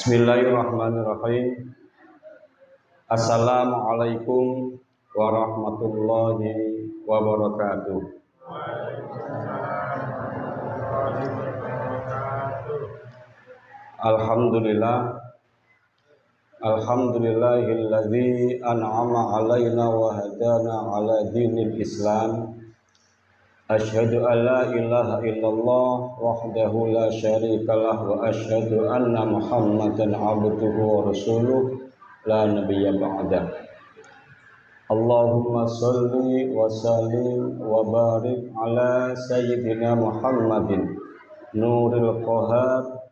Bismillahirrahmanirrahim. Assalamualaikum warahmatullahi wabarakatuh. Alhamdulillahilladzi an'ama alaina wa hadana ala dinil Islam. Asyhadu an la ilaha illallah wahdahu la syarikalah wa asyhadu anna Muhammadan abduhu wa rasuluh la nabiyya ba'dah. Allahumma shalli wa sallim wa barik ala sayyidina Muhammadin nuril qahar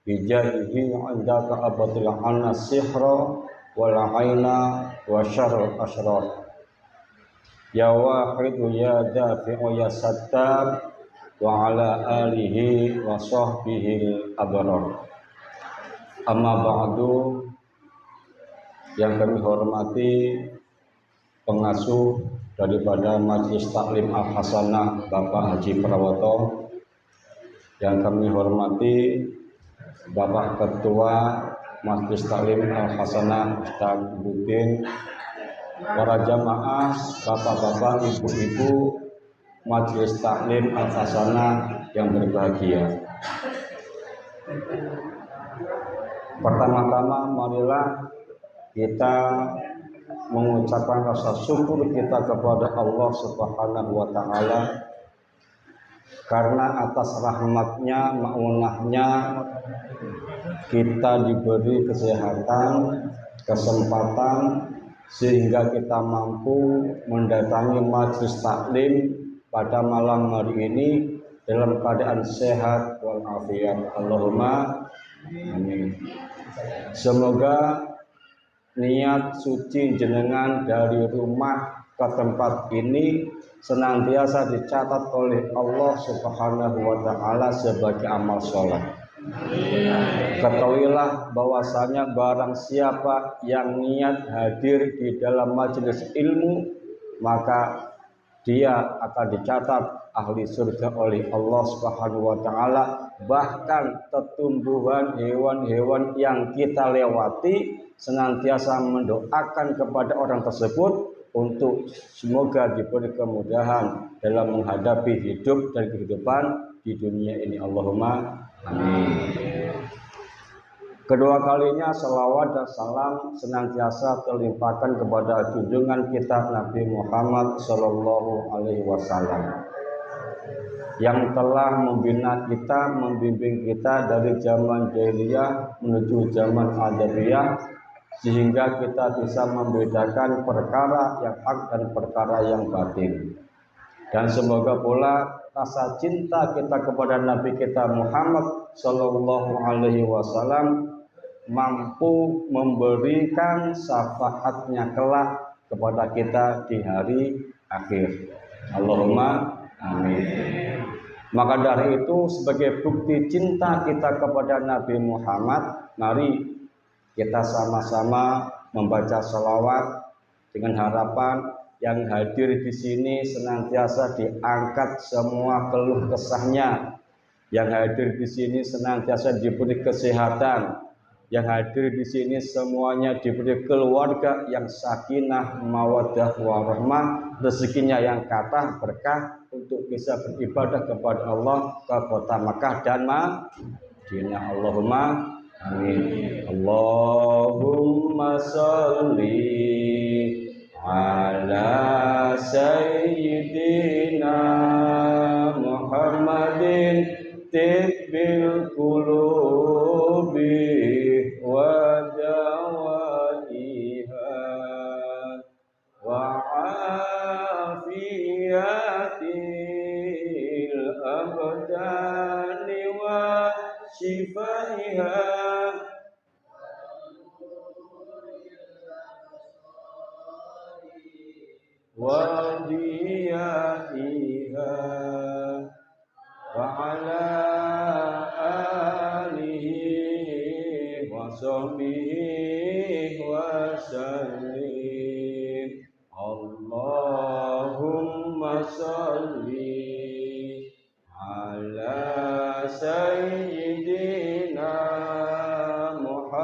bijahihi 'indaka abatil anas sihra wal aina wa syarrul asrar. Ya wahidu ya dafi'u ya sattar wa ala alihi wa sahbihi abrar. Amma ba'du, yang kami hormati pengasuh daripada Majelis Taklim Al-Hasanah Bapak Haji Prawoto, yang kami hormati Bapak Ketua Majelis Taklim Al-Hasanah Ustaz Budin, para jamaah, bapak-bapak, ibu-ibu Majelis Taklim Al-Hasanah yang berbahagia. Pertama-tama marilah kita mengucapkan rasa syukur kita kepada Allah Subhanahu wa Ta'ala, karena atas rahmatnya, ma'unahnya kita diberi kesehatan, kesempatan, sehingga kita mampu mendatangi majelis taklim pada malam hari ini dalam keadaan sehat walafiat. Allahumma amin. Semoga niat suci jenengan dari rumah ke tempat ini senantiasa dicatat oleh Allah Subhanahu wa Ta'ala sebagai amal sholat. Ketahuilah bahwasanya barang siapa yang niat hadir di dalam majelis ilmu, maka dia akan dicatat ahli surga oleh Allah Subhanahu wa Ta'ala. Bahkan tetumbuhan hewan-hewan yang kita lewati senantiasa mendoakan kepada orang tersebut untuk semoga diberi kemudahan dalam menghadapi hidup dan kehidupan di dunia ini. Allahumma amin. Kedua kalinya salawat dan salam senantiasa terlimpahkan kepada junjungan kita Nabi Muhammad Sallallahu Alaihi Wasallam, yang telah membina kita, membimbing kita dari zaman jahiliyah menuju zaman adabiyah, sehingga kita bisa membedakan perkara yang hak dan perkara yang batin. Dan semoga pula rasa cinta kita kepada Nabi kita Muhammad Sallallahu Alaihi Wasallam mampu memberikan syafaatnya kelak kepada kita di hari akhir. Allahumma amin. Maka dari itu, sebagai bukti cinta kita kepada Nabi Muhammad, mari kita sama-sama membaca sholawat dengan harapan yang hadir di sini senantiasa diangkat semua keluh kesahnya, yang hadir di sini senantiasa diberi kesehatan, yang hadir di sini semuanya diberi keluarga yang sakinah, mawaddah, warahmah, rezekinya yang kathah berkah untuk bisa beribadah kepada Allah ke kota Makkah dan Madinah. Allahumma amin. Allahumma sholli ala sayyidina Muhammadin tibbil qulubi wa dawaiha wa afiyatil abdani wa shifaiha wa diyaiha wa ala alihi wa sahbihi wa sallim. Allahumma sholli ala sayyidina Muhammad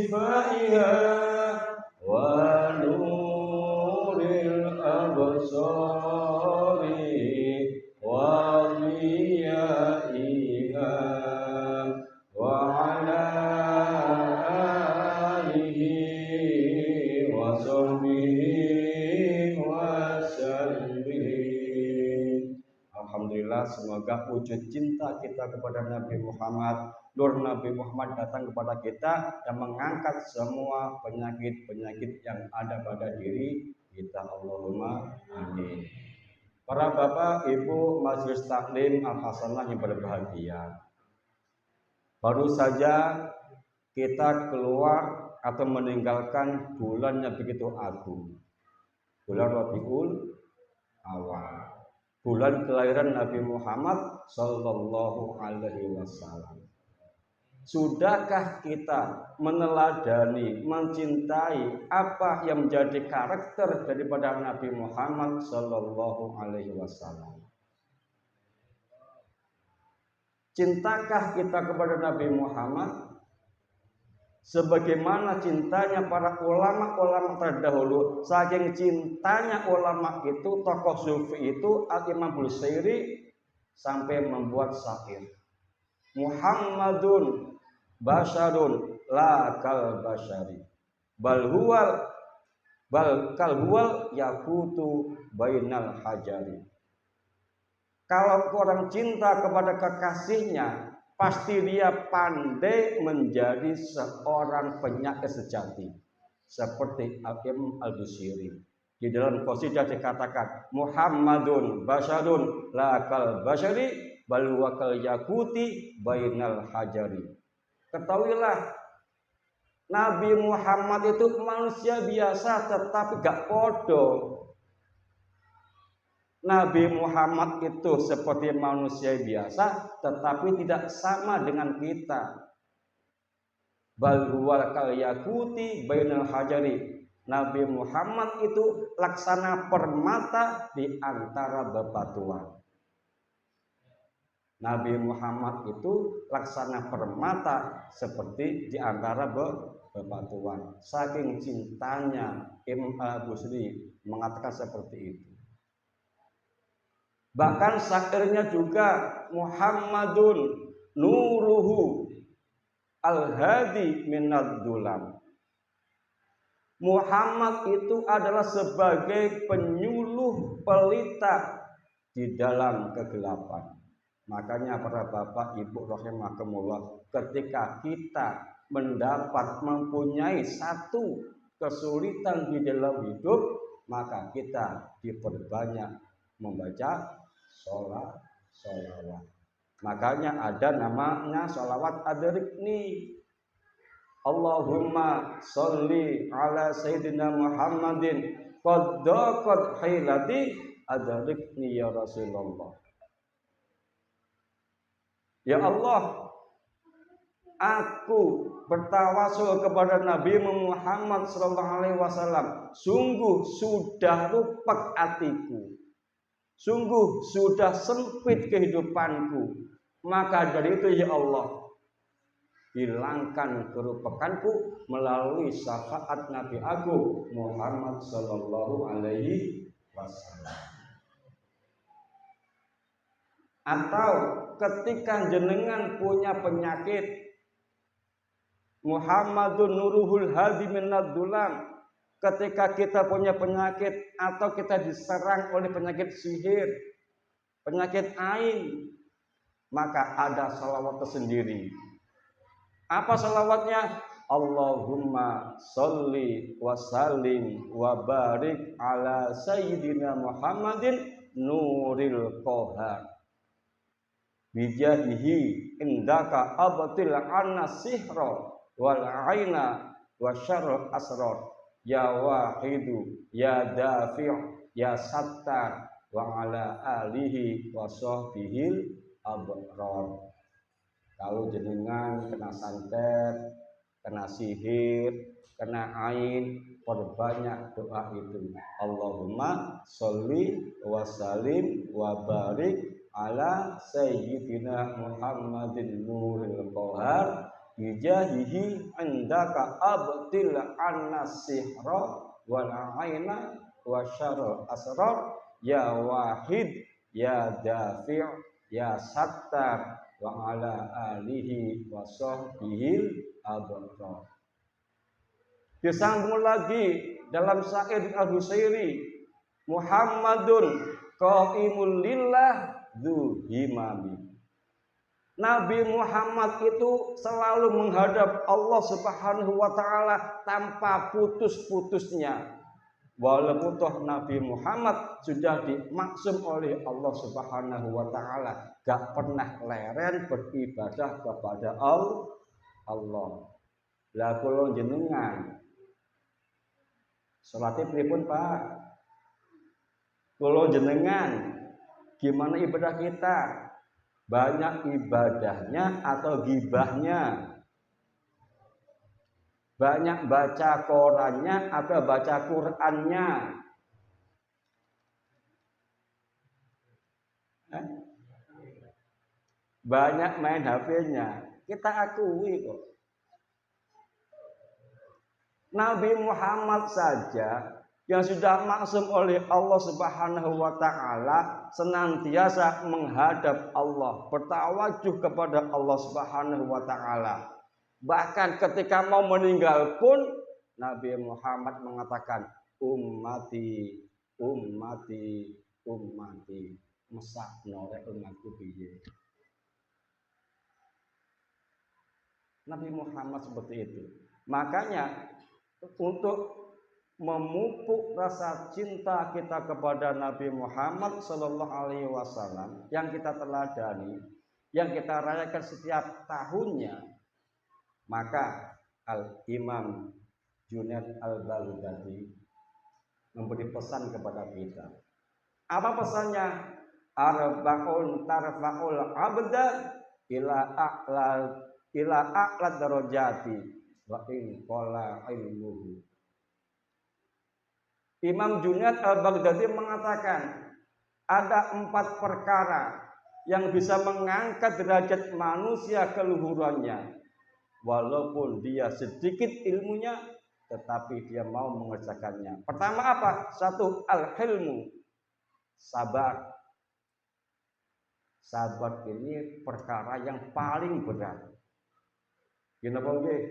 صفائها ونور الأبصار وضيائها وعلى آله وصحبه وسلم. Alhamdulillah, semoga wujud cinta kita kepada Nabi Muhammad, nur Nabi Muhammad datang kepada kita dan mengangkat semua penyakit-penyakit yang ada pada diri kita. Allahumma amin. Para bapak, ibu, majelis taklim al-hasanah yang berbahagia, baru saja kita keluar atau meninggalkan bulan yang begitu agung, bulan Rabiul Awal, bulan kelahiran Nabi Muhammad Sallallahu Alaihi Wasallam. Sudahkah kita meneladani, mencintai apa yang menjadi karakter daripada Nabi Muhammad Sallallahu Alaihi Wasallam? Cintakah kita kepada Nabi Muhammad sebagaimana cintanya para ulama-ulama terdahulu? Saking cintanya ulama itu, tokoh sufi itu, Al-Imam Busiri sampai membuat syair, Muhammadun basyarun la kal basyari bal kal huwal yakutu bainal hajari. Kalau orang cinta kepada kekasihnya, pasti dia pandai menjadi seorang penyair sejati, seperti Al-Imam Al-Busiri. Di dalam qasidah dikatakan, Muhammadun basyarun la kal basyari bal huwa kal yakuti bainal hajari. Ketahuilah, Nabi Muhammad itu manusia biasa tetapi gak bodoh. Nabi Muhammad itu seperti manusia biasa tetapi tidak sama dengan kita. Bal huwa kal yakuti bainal hajari. Nabi Muhammad itu laksana permata di antara bebatuan. Nabi Muhammad itu laksana permata seperti di antara bebatuan. Saking cintanya, Imam Al-Busiri mengatakan seperti itu. Bahkan syairnya juga, Muhammadun nuruhu al-hadi minad dulam. Muhammad itu adalah sebagai penyuluh pelita di dalam kegelapan. Makanya para bapak ibu rahimakumullah, ketika kita mempunyai satu kesulitan di dalam hidup, maka kita diperbanyak membaca sholawat. Makanya ada namanya sholawat adrikni. Allahumma sholli ala sayyidina Muhammadin qad daqat hailati adrikni ya Rasulullah. Ya Allah, aku bertawasul kepada Nabi Muhammad SAW. Sungguh sudah rupak hatiku, sungguh sudah sempit kehidupanku. Maka dari itu ya Allah, hilangkan kerupakanku melalui syafaat Nabi Agung Muhammad SAW. Atau ketika jenengan punya penyakit, Muhammadun nuruhul hadi minad dulam. Ketika kita punya penyakit atau kita diserang oleh penyakit sihir, penyakit ain, maka ada salawat tersendiri. Apa salawatnya? Allahumma sholli wa sallim wa barik ala sayyidina Muhammadin nuril qahar bijadihi indaka abtil anna sihra wal aina wa syarrul asrar ya wahidu ya dafi' ya sattar wa ala alihi wa sahbihil abrar. Kalau jenengan kena santet, kena sihir, kena ain, perbanyak doa itu. Allahumma sholli wa sallim wa barik ala sayyidina Muhammadin nuril qahar bijahihi indaka abtil an-nasihra wal aina wa syarr asrar ya wahid ya dafi' ya sattar wa ala alihi wa sahbihi abrar. Disambung lagi dalam syair Al-Husairi, Muhammadun qaimul lillah dzu himami. Nabi Muhammad itu selalu menghadap Allah Subhanahu wa taala tanpa putus-putusnya. Walaupun toh Nabi Muhammad sudah dimaksum oleh Allah Subhanahu wa taala, gak pernah leren beribadah kepada Allah. Lah kula jenengan salatnya pripun, Pak? Kula jenengan gimana ibadah kita? Banyak ibadahnya atau gibahnya? Banyak baca Qur'annya atau baca Qur'annya? Banyak main HP-nya. Kita akui kok. Nabi Muhammad saja yang sudah maksum oleh Allah Subhanahu wa taala senantiasa menghadap Allah, bertawajuh kepada Allah Subhanahu wa taala. Bahkan ketika mau meninggal pun Nabi Muhammad mengatakan ummati ummati ummati, mesak norek umatku piye. Nabi Muhammad seperti itu. Makanya untuk memupuk rasa cinta kita kepada Nabi Muhammad Sallallahu Alaihi Wasallam yang kita teladani, yang kita rayakan setiap tahunnya, maka Al-Imam Junaid Al-Baghdadi memberi pesan kepada kita. Apa pesannya? Arba'un tarfa'ul abda ila a'la darajati wa in qala ilmuhu. Imam Junaid Al-Baghdadi mengatakan ada 4 perkara yang bisa mengangkat derajat manusia ke luhurannya walaupun dia sedikit ilmunya tetapi dia mau mengerjakannya. Pertama apa? 1, al-hilmu, sabar. Sabar ini perkara yang paling berat. Kenapa nggih?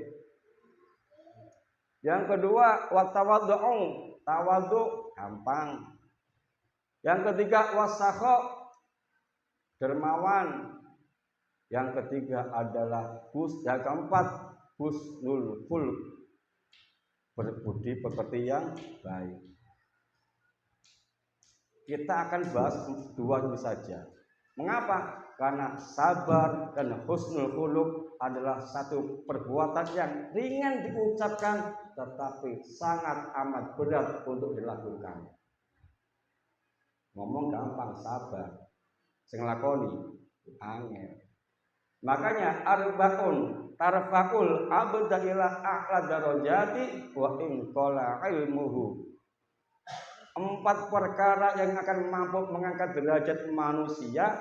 Yang kedua, wa tawaddu'u, tawadhu gampang. Yang ketiga, wasakha, dermawan. Yang ketiga adalah yang keempat, husnul khuluq, berbudi pekerti yang baik. Kita akan bahas 2 ini saja. Mengapa? Karena sabar dan husnul khuluq adalah satu perbuatan yang ringan diucapkan tetapi sangat amat berat untuk dilakukan. Ngomong gampang, sabar. Sing lakoni angel. Makanya arba'un tarfa'ul abda ila a'la darajati wa in qala ilmuhu. 4 perkara yang akan mampu mengangkat derajat manusia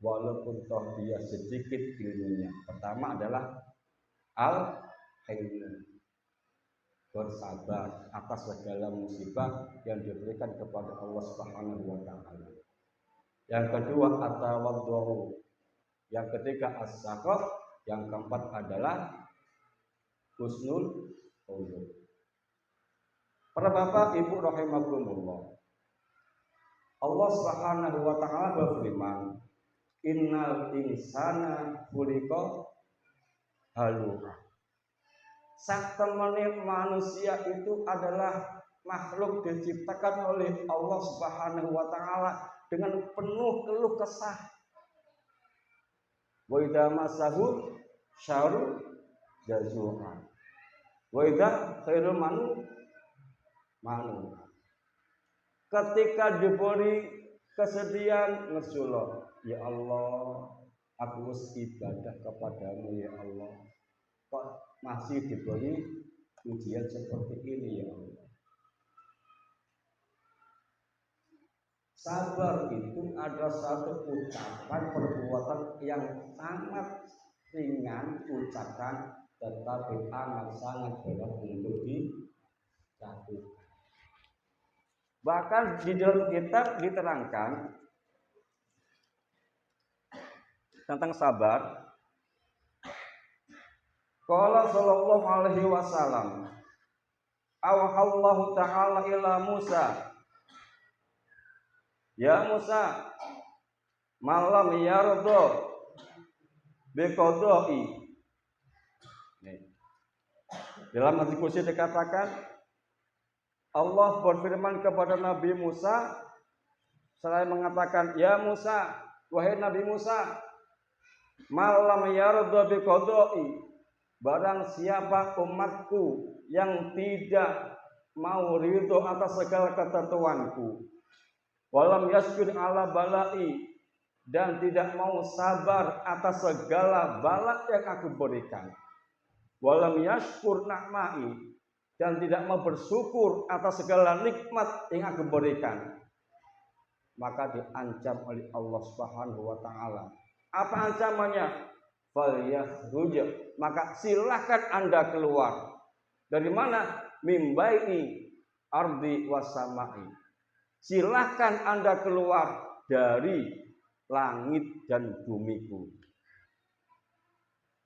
walaupun toh dia sedikit ilmunya. Pertama adalah al-hilmu, bersabar atas segala musibah yang diberikan kepada Allah Subhanahu wa taala. Yang kedua at-tawadhu. Yang ketiga as-sakha. Yang keempat adalah husnul khuluq. Para bapak ibu rahimakumullah, Allah Subhanahu wa taala berfirman, innal insana khuliqa halu'a. Satemene manusia itu adalah makhluk diciptakan oleh Allah Subhanahu wa taala dengan penuh keluh kesah. Wa idza masahu syarru jazua. Wa idza khairul manu. Ketika diberi kesedihan ngesulo, ya Allah, aku harus ibadah kepadamu ya Allah. Kok masih diberi ujian seperti ini ya Allah. Sabar itu adalah satu ucapan perbuatan yang sangat ringan ucapan, tetapi amat sangat berat untuk dilakukan. Bahkan di dalam kitab diterangkan tentang sabar. Qala sallallahu alaihi wasallam, awhallahu ta'ala ila Musa, ya Musa, malam yardo biqadai. Dalam hadis qudsi dikatakan Allah berfirman kepada Nabi Musa, seraya mengatakan, ya Musa, wahai Nabi Musa, malam yardo biqadai, barang siapa umatku yang tidak mau ridho atas segala ketentuanku, walam yaskur ala balai, dan tidak mau sabar atas segala bala yang aku berikan, walam yaskur na'mai, dan tidak mau bersyukur atas segala nikmat yang aku berikan, maka diancam oleh Allah Subhanahu wa taala. Apa ancamannya? Falyakhruj, maka silahkan Anda keluar. Dari mana? Mimbaini ardi wasamai, silahkan Anda keluar dari langit dan bumiku.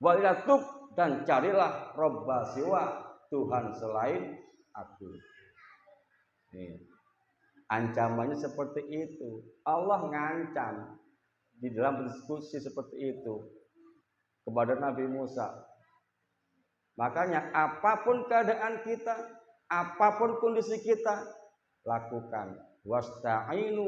Walatub, dan carilah robba siwa, Tuhan selain aku. Ancamannya seperti itu. Allah ngancam di dalam diskusi seperti itu kepada Nabi Musa. Makanya apapun keadaan kita, apapun kondisi kita, lakukan. Wasta'inu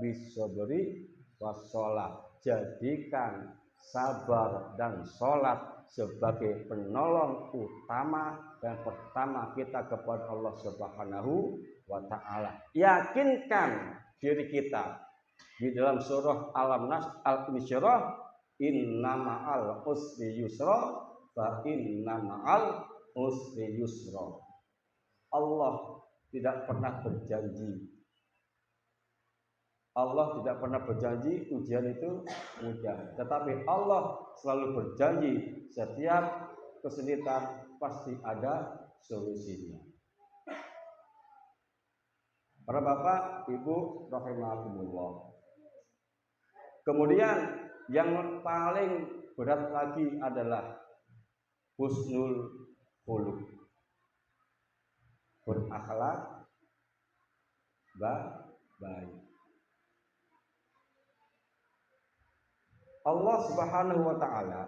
bisabri wassalah. Jadikan sabar dan sholat sebagai penolong utama dan pertama kita kepada Allah Subhanahu wa ta'ala. Yakinkan diri kita di dalam surah Al-Insyirah, inna ma'al usri yusra, fa inna ma'al usri yusra. Allah tidak pernah berjanji. Allah tidak pernah berjanji ujian itu mudah, tetapi Allah selalu berjanji setiap kesulitan pasti ada solusinya. Para bapak, ibu rahimakumullah. Kemudian yang paling berat lagi adalah husnul khuluq, berakhlak baik. Allah Subhanahu wa taala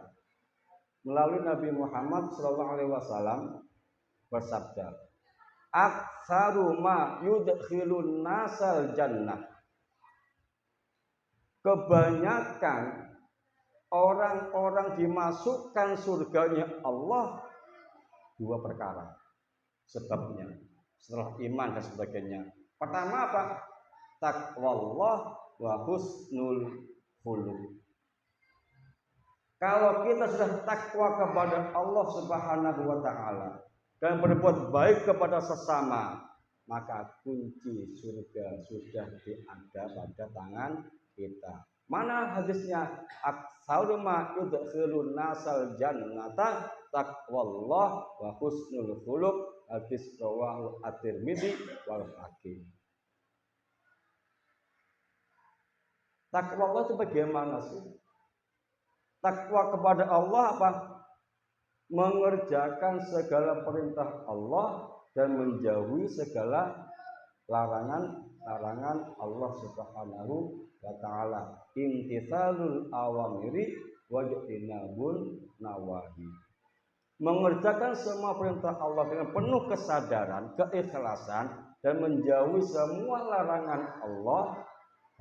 melalui Nabi Muhammad sallallahu alaihi wasallam bersabda, "Aktsaru ma yudkhilun nasal jannah." Kebanyakan orang-orang dimasukkan surganya Allah dua perkara sebabnya setelah iman dan sebagainya. Pertama apa? Taqwallah wa husnul khuluq. Kalau kita sudah takwa kepada Allah Subhanahu wa taala dan berbuat baik kepada sesama, maka kunci surga sudah ada pada tangan kita. Mana hadisnya? Aktsaru ma yudkhilun nasal jannata taqwallah wa husnul khuluq. Hadis rawahu at-Tirmidzi wal Hakim. Takwa Allah itu bagaimana sih? Takwa kepada Allah apa? Mengerjakan segala perintah Allah dan menjauhi segala larangan Allah Subhanahu wa taala. Imtitsalul awamiri wa ijtinabun nawahi. Mengerjakan semua perintah Allah dengan penuh kesadaran, keikhlasan, dan menjauhi semua larangan Allah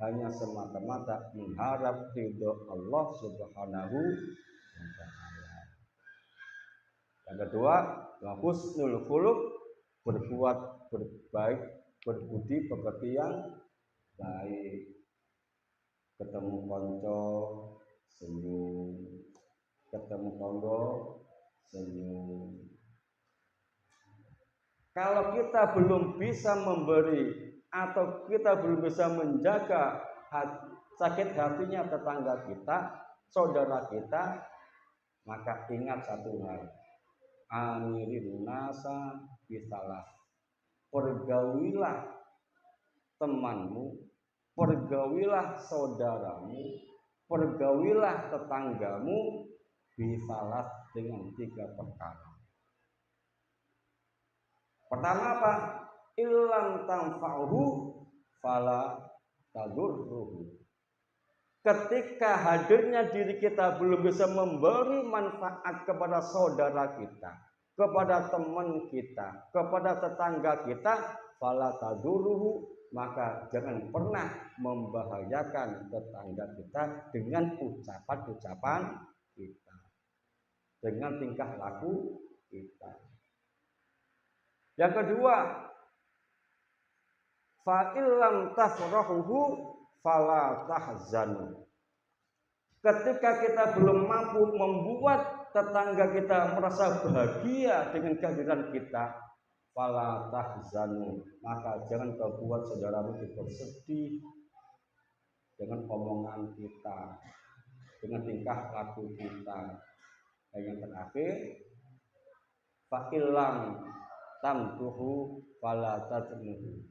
hanya semata-mata mengharap ridho Allah Subhanahu wa taala. Yang kedua, husnul khuluq, berbuat berbaik, berbudi pekerti yang baik. Ketemu konco senyum, ketemu konco senyum. Kalau kita belum bisa memberi atau kita belum bisa menjaga sakit hatinya tetangga kita, saudara kita, maka ingat satu hal, amirin nasa bisalah, pergaulilah temanmu, pergaulilah saudaramu, pergaulilah tetanggamu bisalah dengan 3 perkara. Pertama apa? Illam tanfa'uhu fala tadurruhu. Ketika hadirnya diri kita belum bisa memberi manfaat kepada saudara kita, kepada teman kita, kepada tetangga kita, fala tadurruhu, maka jangan pernah membahayakan tetangga kita dengan ucapan-ucapan kita, dengan tingkah laku kita. Yang kedua, fa illam tafrahuhu fala tahzanu. Ketika kita belum mampu membuat tetangga kita merasa bahagia dengan kehadiran kita, fala tahzanu, maka jangan kau buat saudaramu itu bersedih dengan omongan kita, dengan tingkah laku kita. Dan yang terakhir, fa illam tamtuhu fala tadnuhu.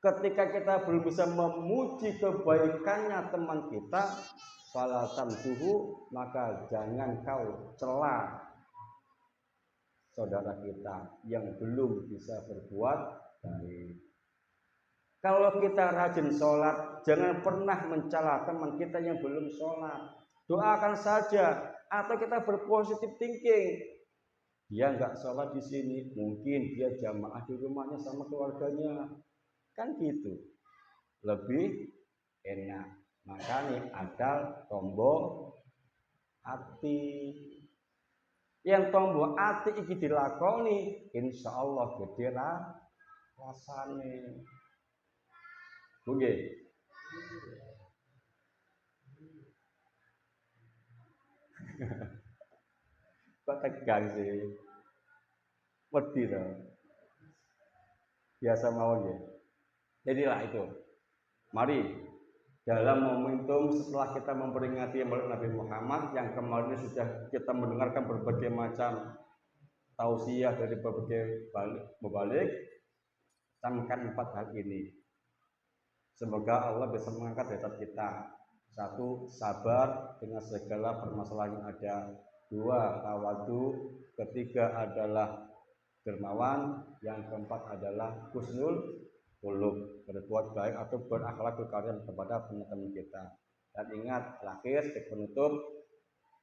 Ketika kita belum bisa memuji kebaikannya teman kita, fala tamtuhu, maka jangan kau cela saudara kita yang belum bisa berbuat baik. Kalau kita rajin sholat, jangan pernah mencela teman kita yang belum sholat. Doakan saja, atau kita berpositif thinking. Dia nggak sholat di sini, mungkin dia jamaah di rumahnya sama keluarganya. Kan gitu, lebih enak. Makanya ada tombol hati. Yang tombol hati iki dilakoni, insya Allah gede rasane. Oke. Kok tegang sih? Wedi to. Biasa mawon ya. Jadilah itu. Mari dalam momentum setelah kita memperingati Maulid Nabi Muhammad yang kemarin sudah kita mendengarkan berbagai macam tausiah dari berbagai mubalik, camkan 4 hal ini. Semoga Allah bisa mengangkat derajat kita. 1, sabar dengan segala permasalahan yang ada. 2, tawadu. 3 adalah dermawan. Yang keempat adalah husnul khuluq, berbuat baik atau berakhlak karim kepada teman-teman kita. Dan ingat, terakhir sebagai penutup,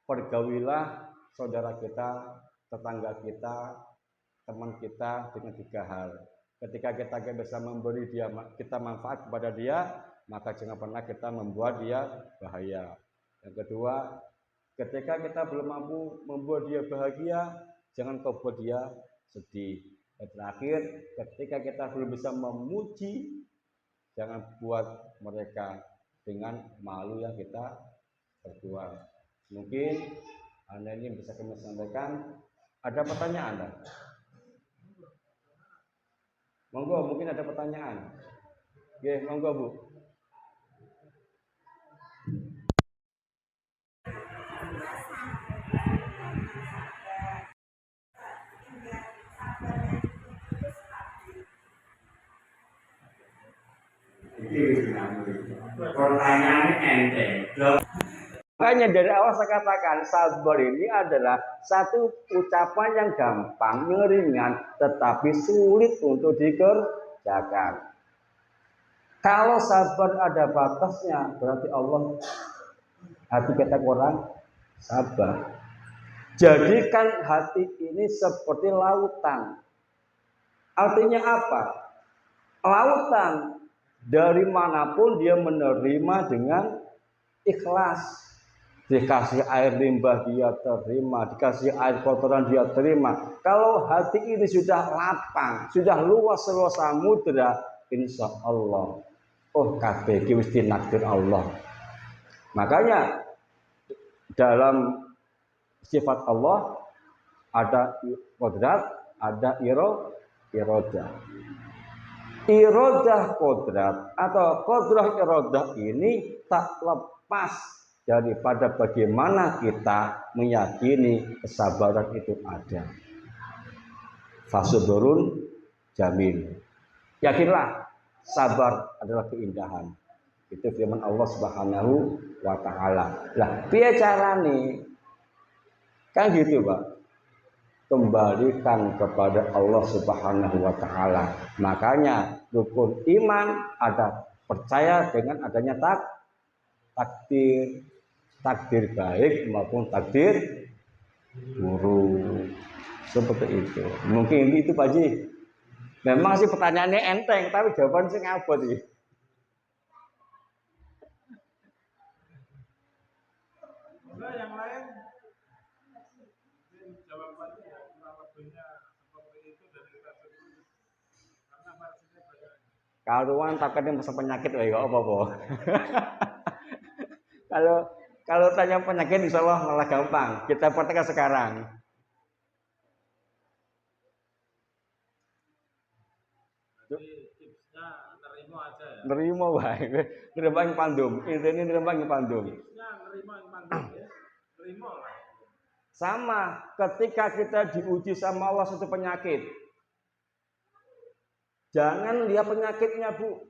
pergaulilah saudara kita, tetangga kita, teman kita dengan 3 hal. Ketika kita bisa memberi kita manfaat kepada dia, maka jangan pernah kita membuat dia bahaya. Yang kedua, ketika kita belum mampu membuat dia bahagia, jangan kau buat dia sedih. Dan terakhir, ketika kita belum bisa memuji, jangan buat mereka dengan malu yang kita perbuat. Mungkin Anda ini bisa kami sampaikan. Ada pertanyaan Anda? Monggo, mungkin ada pertanyaan. Oke, monggo Bu. Pertanyaannya enteng. Makanya dari awal saya katakan sabar ini adalah satu ucapan yang gampang, yang ringan, tetapi sulit untuk dikerjakan. Kalau sabar ada batasnya, berarti Allah hati kita kurang sabar. Jadikan hati ini seperti lautan. Artinya apa? Lautan dari manapun dia menerima dengan ikhlas. Dikasih air limbah dia terima, dikasih air kotoran dia terima. Kalau hati ini sudah lapang, sudah luas seluas samudra, insya Allah, oh kabeh iki wis dinakdir Allah. Makanya dalam sifat Allah ada qudrat, ada irodah. Irodah kodrat atau kodrah irodah ini tak lepas daripada bagaimana kita meyakini kesabaran itu ada. Fasabrun jamil. Yakinlah sabar adalah keindahan. Itu firman Allah Subhanahu wa taala. Lah, piye carane? Kan gitu, Pak. Kembalikan kepada Allah Subhanahu wa taala. Makanya rukun iman ada percaya dengan adanya takdir, takdir baik maupun takdir buruk. Seperti itu. Mungkin itu Pak Ji. Memang sih pertanyaannya enteng, tapi jawabannya sing abot iki. Yang lain jawabannya kurang lebihnya seperti itu dari kita sendiri karena versinya banyak. Karuan takutnya masa penyakit ya apa-apa. Kalau tanya penyakit insya Allah malah gampang. Kita praktekkan sekarang. Jadi tipsnya nerima aja ya. Nerima wae. Nerima yang pandum. Intine nerima yang pandum. Tipsnya nerima yang pandum ya. Nerima lah. Sama ketika kita diuji sama Allah satu penyakit. Jangan lihat penyakitnya, Bu.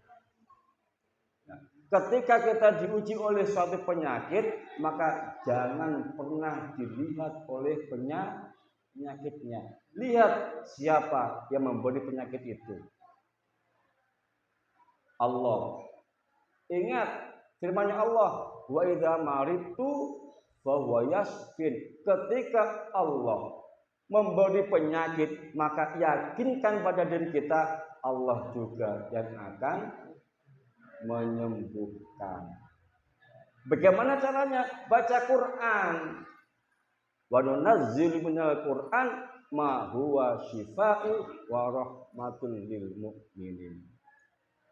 Ketika kita diuji oleh suatu penyakit, maka jangan pernah dilihat oleh penyakitnya. Lihat siapa yang memberi penyakit itu. Allah. Ingat firman Allah, wa idza maritu fa huwa yashfin. Ketika Allah memberi penyakit, maka yakinkan pada diri kita Allah juga yang akan menyembuhkan. Bagaimana caranya? Baca Quran. Wa nunazzilu minal Quran ma huwa syifaa'u wa rahmatul lil mu'minin.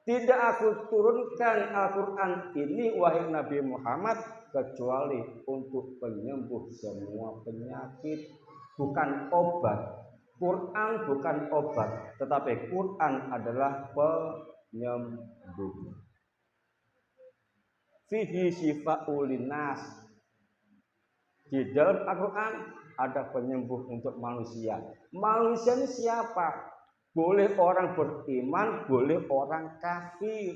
Tidak aku turunkan Al-Quran ini wahai Nabi Muhammad kecuali untuk penyembuh semua penyakit, bukan obat. Quran bukan obat, tetapi Quran adalah penyembuh. Fihi syifa'ul linnas. Di dalam Al-Quran ada penyembuh untuk manusia. Manusia ini siapa? Boleh orang beriman, boleh orang kafir.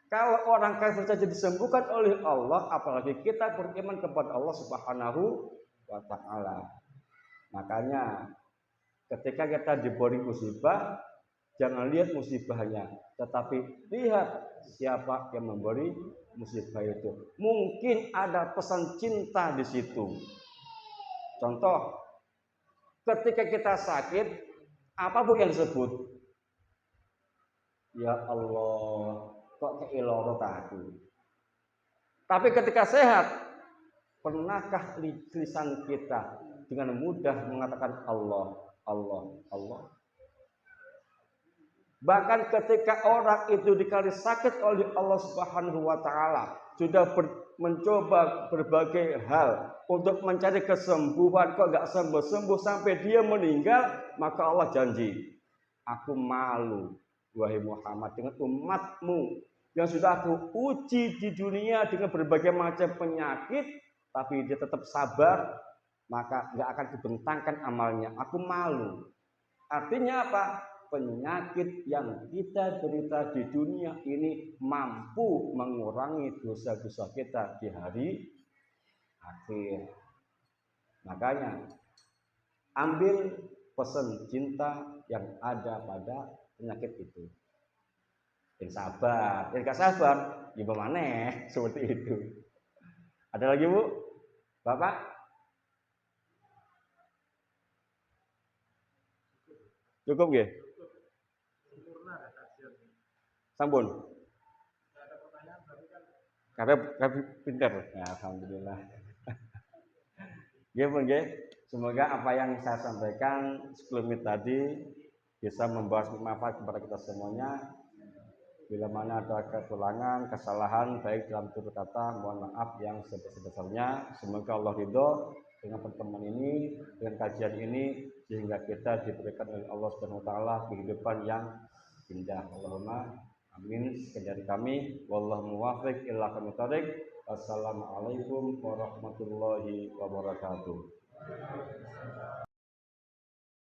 Kalau orang kafir saja disembuhkan oleh Allah, apalagi kita beriman kepada Allah Subhanahu wa taala. Makanya ketika kita diberi musibah, jangan lihat musibahnya, tetapi lihat siapa yang memberi musibah itu. Mungkin ada pesan cinta di situ. Contoh, ketika kita sakit, apa bu yang disebut? Ya Allah, kok keiloro aku. Tapi ketika sehat, pernahkah lisan kita dengan mudah mengatakan Allah, Allah, Allah? Bahkan ketika orang itu dikali sakit oleh Allah Subhanahu wa taala, sudah mencoba berbagai hal untuk mencari kesembuhan, kok gak sembuh-sembuh sampai dia meninggal, maka Allah janji, aku malu wahai Muhammad dengan umatmu yang sudah aku uji di dunia dengan berbagai macam penyakit, tapi dia tetap sabar, maka gak akan dibentangkan amalnya. Aku malu. Artinya apa? Penyakit yang kita derita di dunia ini mampu mengurangi dosa-dosa kita di hari akhir. Makanya ambil pesan cinta yang ada pada penyakit itu. Yang sabar, yang gak sabar, gimana? Seperti itu. Ada lagi Bu? Bapak? Cukup nggih? Sampun. Ada pertanyaan berarti kan Kabeh pinter. Ya, alhamdulillah. Nggih, nggih. Semoga apa yang saya sampaikan sebelum tadi bisa membawa manfaat kepada kita semuanya. Bila mana ada kekurangan, kesalahan baik dalam tutur kata, mohon maaf yang sebesar-besarnya. Semoga Allah ridho dengan pertemuan ini, dengan kajian ini, sehingga kita diberikan oleh Allah Subhanahu wa taala kehidupan yang indah. Allahumma Amin. Sekian dari kami. Wallahu muwaffiq ila aqwamit thoriq. Assalamualaikum warahmatullahi wabarakatuh.